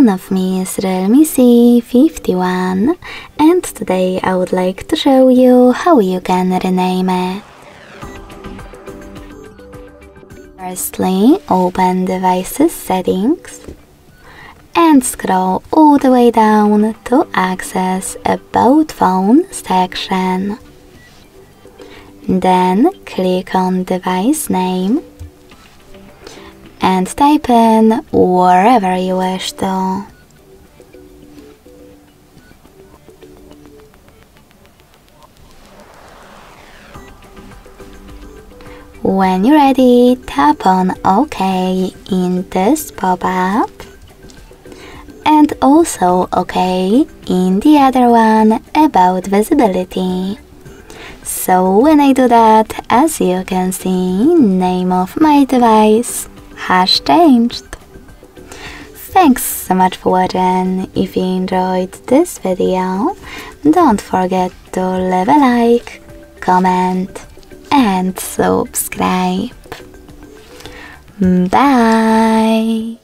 phone of me is Realme C51 and today I would like to show you how you can rename it. Firstly, open Devices Settings and scroll all the way down to access About Phone section. Then click on Device Name and type in wherever you wish to. When you're ready, tap on OK in this pop-up and also OK in the other one about visibility. So when I do that, as you can see, name of my device has changed. Thanks so much for watching. If you enjoyed this video, don't forget to leave a like, comment and subscribe. Bye!